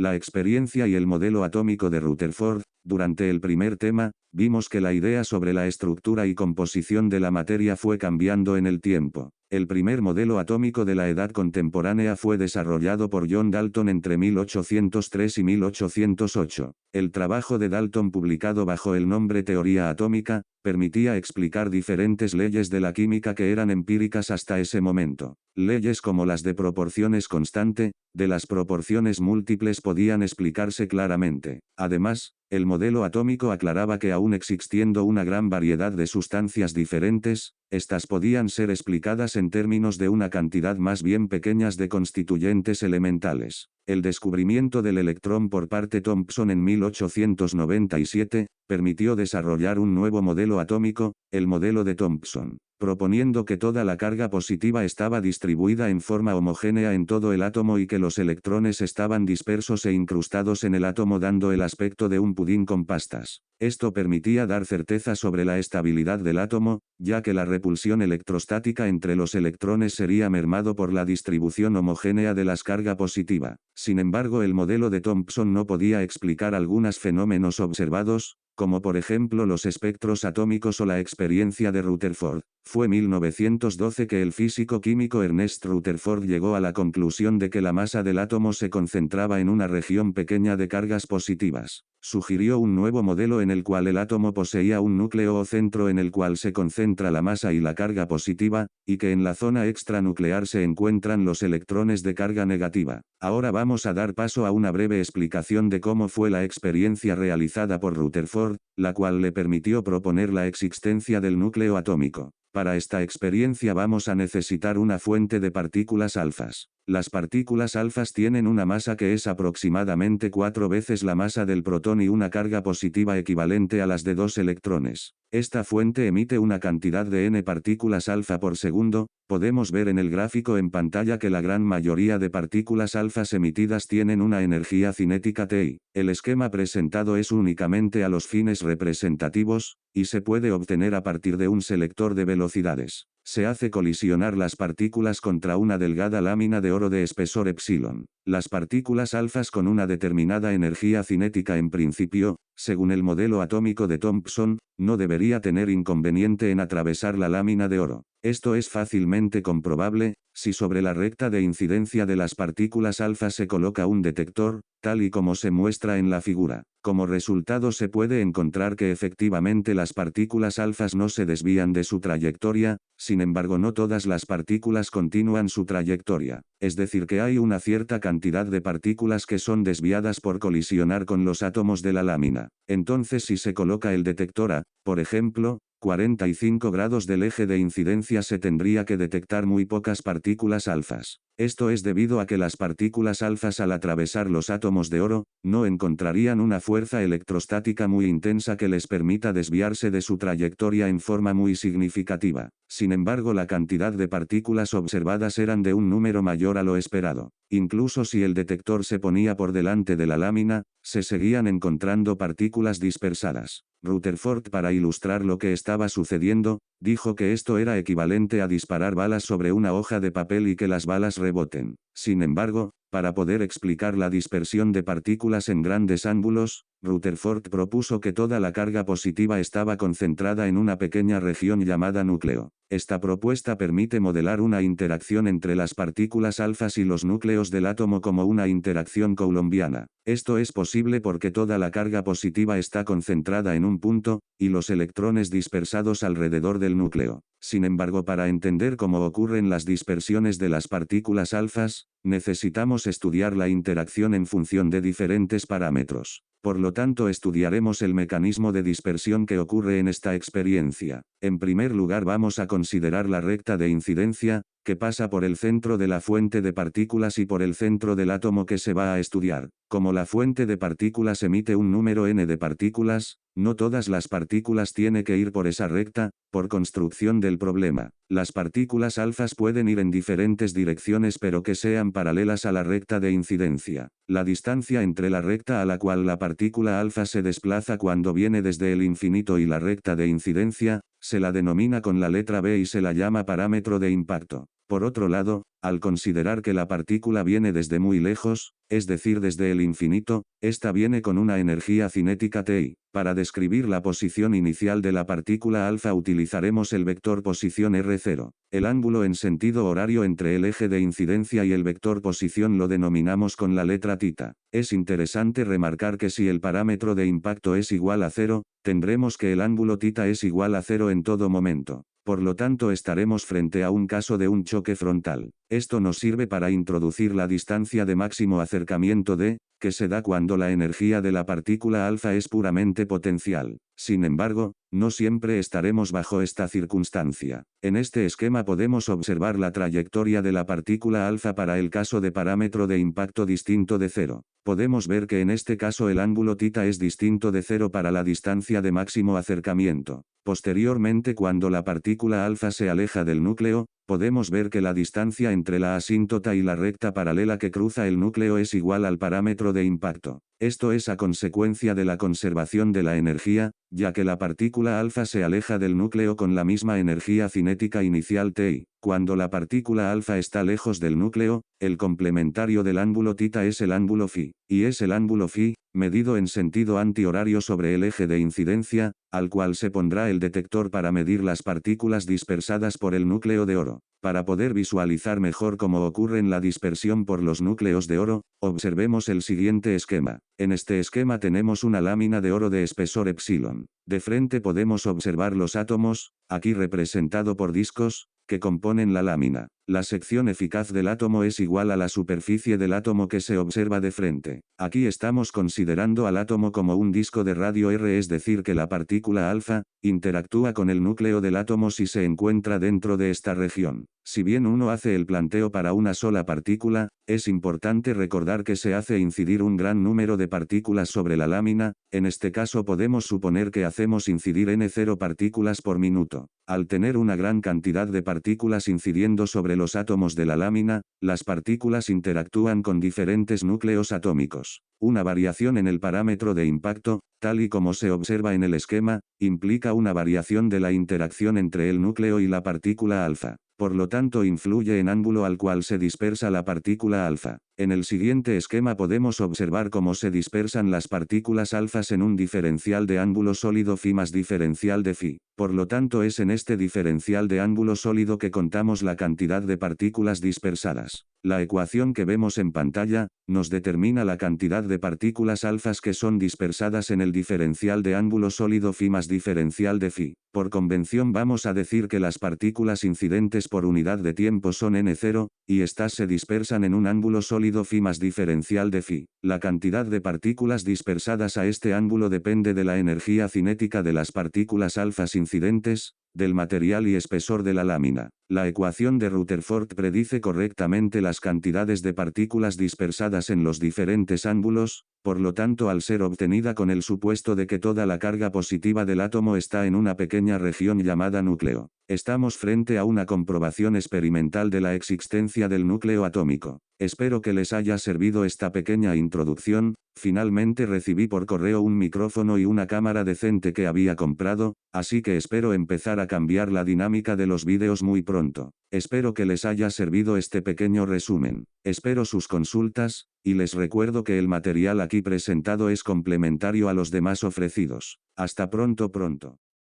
La experiencia y el modelo atómico de Rutherford. Durante el primer tema, vimos que la idea sobre la estructura y composición de la materia fue cambiando en el tiempo. El primer modelo atómico de la edad contemporánea fue desarrollado por John Dalton entre 1803 y 1808. El trabajo de Dalton, publicado bajo el nombre Teoría Atómica, permitía explicar diferentes leyes de la química que eran empíricas hasta ese momento. Leyes como las de proporciones constante, de las proporciones múltiples podían explicarse claramente. Además, el modelo atómico aclaraba que aún existiendo una gran variedad de sustancias diferentes, estas podían ser explicadas en términos de una cantidad más bien pequeñas de constituyentes elementales. El descubrimiento del electrón por parte Thomson en 1897, permitió desarrollar un nuevo modelo atómico, el modelo de Thomson, proponiendo que toda la carga positiva estaba distribuida en forma homogénea en todo el átomo y que los electrones estaban dispersos e incrustados en el átomo dando el aspecto de un pudín con pastas. Esto permitía dar certeza sobre la estabilidad del átomo, ya que la repulsión electrostática entre los electrones sería mermado por la distribución homogénea de la carga positiva. Sin embargo, el modelo de Thomson no podía explicar algunos fenómenos observados, como por ejemplo los espectros atómicos o la experiencia de Rutherford. Fue 1912 que el físico químico Ernest Rutherford llegó a la conclusión de que la masa del átomo se concentraba en una región pequeña de cargas positivas. Sugirió un nuevo modelo en el cual el átomo poseía un núcleo o centro en el cual se concentra la masa y la carga positiva, y que en la zona extranuclear se encuentran los electrones de carga negativa. Ahora vamos a dar paso a una breve explicación de cómo fue la experiencia realizada por Rutherford, la cual le permitió proponer la existencia del núcleo atómico. Para esta experiencia vamos a necesitar una fuente de partículas alfas. Las partículas alfas tienen una masa que es aproximadamente 4 veces la masa del protón y una carga positiva equivalente a las de 2 electrones. Esta fuente emite una cantidad de n partículas alfa por segundo. Podemos ver en el gráfico en pantalla que la gran mayoría de partículas alfas emitidas tienen una energía cinética Ti. El esquema presentado es únicamente a los fines representativos, y se puede obtener a partir de un selector de velocidades. Se hace colisionar las partículas contra una delgada lámina de oro de espesor epsilon. Las partículas alfas con una determinada energía cinética en principio, según el modelo atómico de Thomson, no debería tener inconveniente en atravesar la lámina de oro. Esto es fácilmente comprobable, si sobre la recta de incidencia de las partículas alfa se coloca un detector, tal y como se muestra en la figura. Como resultado se puede encontrar que efectivamente las partículas alfas no se desvían de su trayectoria, sin embargo no todas las partículas continúan su trayectoria. Es decir que hay una cierta cantidad de partículas que son desviadas por colisionar con los átomos de la lámina. Entonces si se coloca el detector a, por ejemplo, 45 grados del eje de incidencia se tendría que detectar muy pocas partículas alfas. Esto es debido a que las partículas alfas al atravesar los átomos de oro, no encontrarían una fuerza electrostática muy intensa que les permita desviarse de su trayectoria en forma muy significativa. Sin embargo, la cantidad de partículas observadas eran de un número mayor a lo esperado. Incluso si el detector se ponía por delante de la lámina, se seguían encontrando partículas dispersadas. Rutherford, para ilustrar lo que estaba sucediendo, dijo que esto era equivalente a disparar balas sobre una hoja de papel y que las balas reboten. Sin embargo, para poder explicar la dispersión de partículas en grandes ángulos, Rutherford propuso que toda la carga positiva estaba concentrada en una pequeña región llamada núcleo. Esta propuesta permite modelar una interacción entre las partículas alfas y los núcleos del átomo como una interacción coulombiana. Esto es posible porque toda la carga positiva está concentrada en un punto, y los electrones dispersados alrededor del núcleo. Sin embargo, para entender cómo ocurren las dispersiones de las partículas alfas, necesitamos estudiar la interacción en función de diferentes parámetros. Por lo tanto, estudiaremos el mecanismo de dispersión que ocurre en esta experiencia. En primer lugar vamos a considerar la recta de incidencia, que pasa por el centro de la fuente de partículas y por el centro del átomo que se va a estudiar. Como la fuente de partículas emite un número n de partículas, no todas las partículas tienen que ir por esa recta, por construcción del problema. Las partículas alfas pueden ir en diferentes direcciones pero que sean paralelas a la recta de incidencia. La distancia entre la recta a la cual la partícula alfa se desplaza cuando viene desde el infinito y la recta de incidencia, se la denomina con la letra b y se la llama parámetro de impacto. Por otro lado, al considerar que la partícula viene desde muy lejos, es decir desde el infinito, esta viene con una energía cinética Ti. Para describir la posición inicial de la partícula alfa utilizaremos el vector posición R0. El ángulo en sentido horario entre el eje de incidencia y el vector posición lo denominamos con la letra θ. Es interesante remarcar que si el parámetro de impacto es igual a 0, tendremos que el ángulo θ es igual a 0 en todo momento. Por lo tanto estaremos frente a un caso de un choque frontal. Esto nos sirve para introducir la distancia de máximo acercamiento d, que se da cuando la energía de la partícula alfa es puramente potencial. Sin embargo, no siempre estaremos bajo esta circunstancia. En este esquema podemos observar la trayectoria de la partícula alfa para el caso de parámetro de impacto distinto de 0. Podemos ver que en este caso el ángulo θ es distinto de 0 para la distancia de máximo acercamiento. Posteriormente, cuando la partícula alfa se aleja del núcleo, podemos ver que la distancia entre la asíntota y la recta paralela que cruza el núcleo es igual al parámetro de impacto. Esto es a consecuencia de la conservación de la energía, ya que la partícula alfa se aleja del núcleo con la misma energía cinética inicial Ti. Cuando la partícula alfa está lejos del núcleo, el complementario del ángulo θ es el ángulo φ, y es el ángulo φ, medido en sentido antihorario sobre el eje de incidencia, al cual se pondrá el detector para medir las partículas dispersadas por el núcleo de oro. Para poder visualizar mejor cómo ocurre la dispersión por los núcleos de oro, observemos el siguiente esquema. En este esquema tenemos una lámina de oro de espesor epsilon. De frente podemos observar los átomos, aquí representado por discos, que componen la lámina. La sección eficaz del átomo es igual a la superficie del átomo que se observa de frente. Aquí estamos considerando al átomo como un disco de radio R, es decir que la partícula alfa interactúa con el núcleo del átomo si se encuentra dentro de esta región. Si bien uno hace el planteo para una sola partícula, es importante recordar que se hace incidir un gran número de partículas sobre la lámina. En este caso podemos suponer que hacemos incidir n0 partículas por minuto. Al tener una gran cantidad de partículas incidiendo sobre los átomos de la lámina, las partículas interactúan con diferentes núcleos atómicos. Una variación en el parámetro de impacto, tal y como se observa en el esquema, implica una variación de la interacción entre el núcleo y la partícula alfa. Por lo tanto influye en ángulo al cual se dispersa la partícula alfa. En el siguiente esquema podemos observar cómo se dispersan las partículas alfas en un diferencial de ángulo sólido φ más diferencial de φ. Por lo tanto es en este diferencial de ángulo sólido que contamos la cantidad de partículas dispersadas. La ecuación que vemos en pantalla, nos determina la cantidad de partículas alfas que son dispersadas en el diferencial de ángulo sólido φ más diferencial de φ. Por convención vamos a decir que las partículas incidentes por unidad de tiempo son n0, y estas se dispersan en un ángulo sólido φ más diferencial de φ. La cantidad de partículas dispersadas a este ángulo depende de la energía cinética de las partículas alfas incidentes, del material y espesor de la lámina. La ecuación de Rutherford predice correctamente las cantidades de partículas dispersadas en los diferentes ángulos, por lo tanto al ser obtenida con el supuesto de que toda la carga positiva del átomo está en una pequeña región llamada núcleo. Estamos frente a una comprobación experimental de la existencia del núcleo atómico. Espero que les haya servido esta pequeña introducción. Finalmente recibí por correo un micrófono y una cámara decente que había comprado, así que espero empezar a cambiar la dinámica de los vídeos muy pronto. Espero que les haya servido este pequeño resumen. Espero sus consultas, y les recuerdo que el material aquí presentado es complementario a los demás ofrecidos. Hasta pronto.